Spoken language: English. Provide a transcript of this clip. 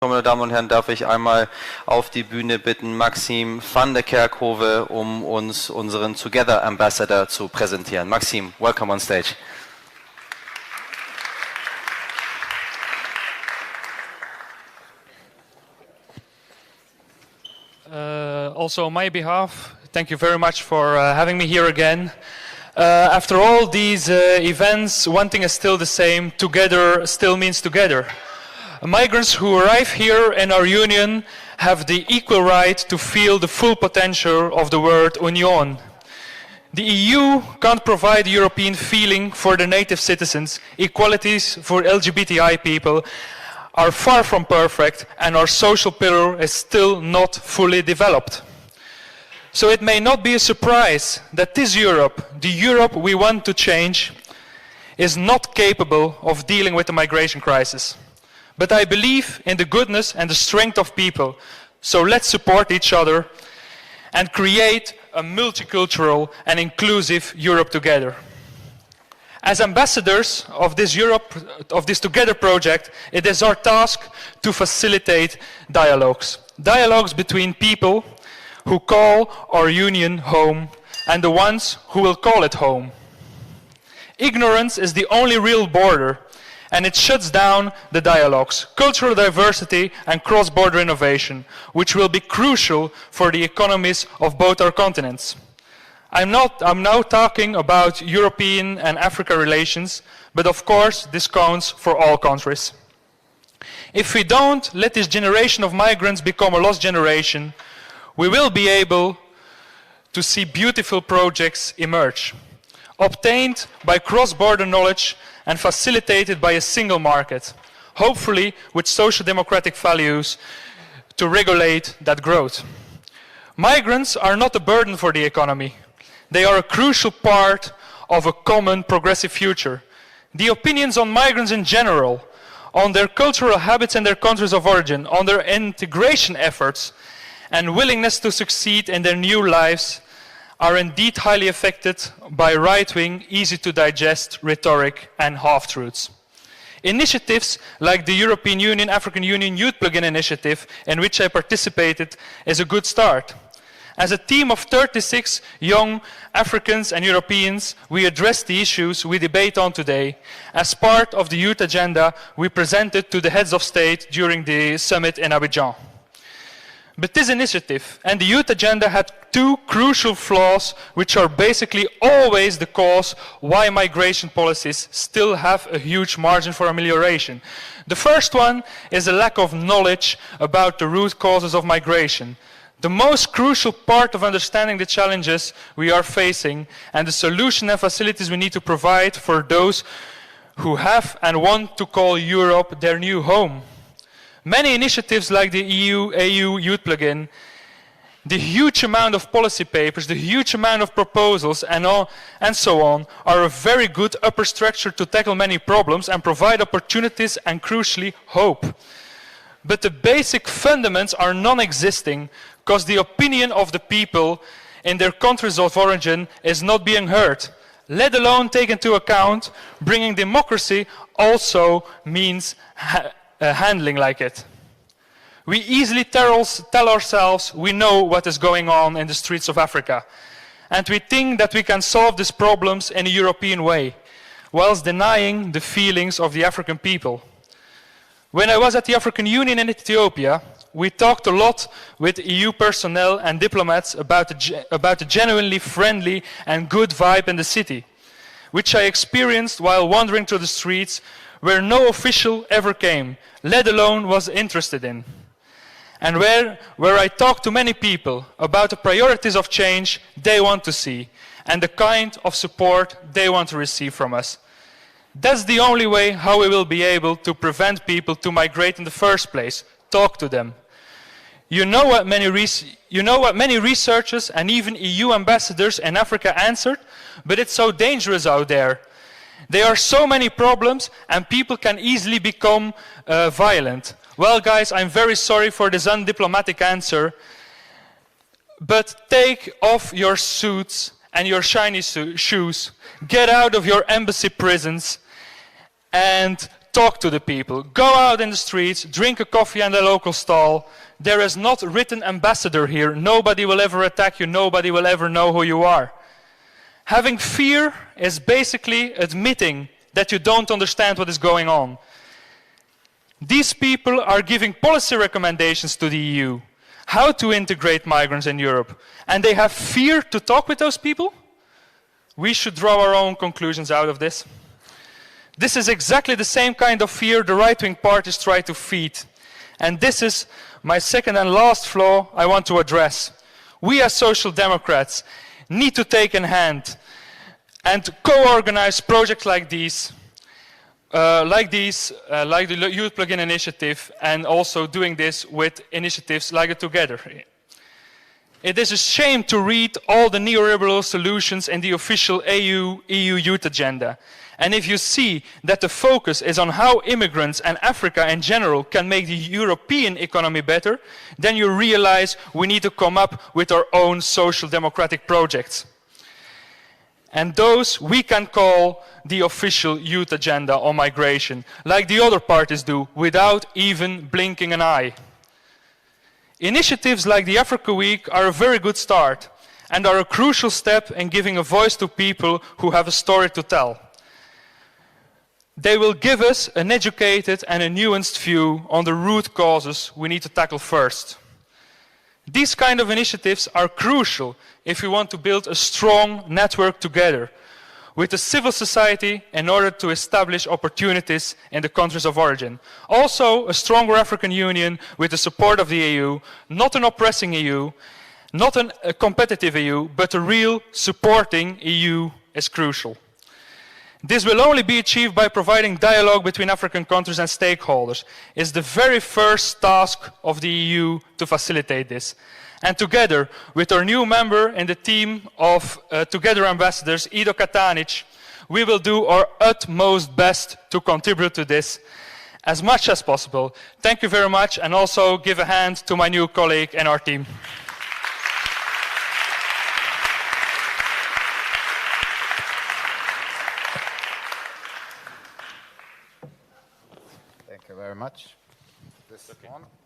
Meine Damen und Herren, darf ich einmal auf die Bühne bitten, Maxim Vandekerckhove, um uns unseren Together Ambassador zu präsentieren. Maxim, welcome on stage. Also on my behalf, thank you very much for having me here again. After all these events, one thing is still the same: together still means together. Migrants who arrive here in our union have the equal right to feel the full potential of the word union. The EU can't provide a European feeling for the native citizens. Equalities for LGBTI people are far from perfect, and our social pillar is still not fully developed. So it may not be a surprise that this Europe, the Europe we want to change, is not capable of dealing with the migration crisis. But I believe in the goodness and the strength of people, so let's support each other and create a multicultural and inclusive Europe together. As ambassadors of this Together project, it is our task to facilitate dialogues. Dialogues between people who call our union home and the ones who will call it home. Ignorance is the only real border, and it shuts down the dialogues, cultural diversity and cross-border innovation, which will be crucial for the economies of both our continents. I'm now talking about European and Africa relations, but of course this counts for all countries. If we don't let this generation of migrants become a lost generation, we will be able to see beautiful projects emerge, obtained by cross-border knowledge and facilitated by a single market, hopefully with social democratic values to regulate that growth. Migrants are not a burden for the economy. They are a crucial part of a common progressive future. The opinions on migrants in general, on their cultural habits and their countries of origin, on their integration efforts and willingness to succeed in their new lives are indeed highly affected by right-wing, easy-to-digest rhetoric and half-truths. Initiatives like the European Union, African Union Youth Plug-in Initiative, in which I participated, is a good start. As a team of 36 young Africans and Europeans, we address the issues we debate on today as part of the youth agenda we presented to the heads of state during the summit in Abidjan. But this initiative and the youth agenda had two crucial flaws which are basically always the cause why migration policies still have a huge margin for amelioration. The first one is a lack of knowledge about the root causes of migration. The most crucial part of understanding the challenges we are facing and the solution and facilities we need to provide for those who have and want to call Europe their new home. Many initiatives like the EU Youth Plug-in, the huge amount of policy papers, the huge amount of proposals and so on are a very good upper structure to tackle many problems and provide opportunities and crucially hope. But the basic fundamentals are non-existing because the opinion of the people in their countries of origin is not being heard. Let alone take into account bringing democracy also means handling like it. We easily tell ourselves we know what is going on in the streets of Africa, and we think that we can solve these problems in a European way, whilst denying the feelings of the African people. When I was at the African Union in Ethiopia, we talked a lot with EU personnel and diplomats about the genuinely friendly and good vibe in the city, which I experienced while wandering through the streets where no official ever came, let alone was interested in. And where I talked to many people about the priorities of change they want to see and the kind of support they want to receive from us. That's the only way how we will be able to prevent people to migrate in the first place. Talk to them. You know what many researchers and even EU ambassadors in Africa answered? But it's so dangerous out there. There are so many problems and people can easily become violent. Well guys, I'm very sorry for this undiplomatic answer, but take off your suits and your shiny shoes, get out of your embassy prisons and talk to the people. Go out in the streets, drink a coffee at a local stall. There is not a written ambassador here. Nobody will ever attack you. Nobody will ever know who you are. Having fear is basically admitting that you don't understand what is going on. These people are giving policy recommendations to the EU, how to integrate migrants in Europe, and they have fear to talk with those people? We should draw our own conclusions out of this. This is exactly the same kind of fear the right-wing parties try to feed. And this is my second and last flaw I want to address. We as Social Democrats need to take in hand and co-organize projects like the Youth Plug-in Initiative, and also doing this with initiatives like Together. It is a shame to read all the neoliberal solutions in the official EU youth agenda. And if you see that the focus is on how immigrants and Africa in general can make the European economy better, then you realize we need to come up with our own social democratic projects. And those we can call the official youth agenda on migration, like the other parties do, without even blinking an eye. Initiatives like the Africa Week are a very good start and are a crucial step in giving a voice to people who have a story to tell. They will give us an educated and a nuanced view on the root causes we need to tackle first. These kind of initiatives are crucial if we want to build a strong network together with the civil society in order to establish opportunities in the countries of origin. Also, a stronger African Union with the support of the EU, not an oppressing EU, not a competitive EU, but a real supporting EU is crucial. This will only be achieved by providing dialogue between African countries and stakeholders. It's the very first task of the EU to facilitate this. And together with our new member in the team of Together ambassadors, Ido Katanic, we will do our utmost best to contribute to this as much as possible. Thank you very much, and also give a hand to my new colleague in our team. Thank you very much. This one.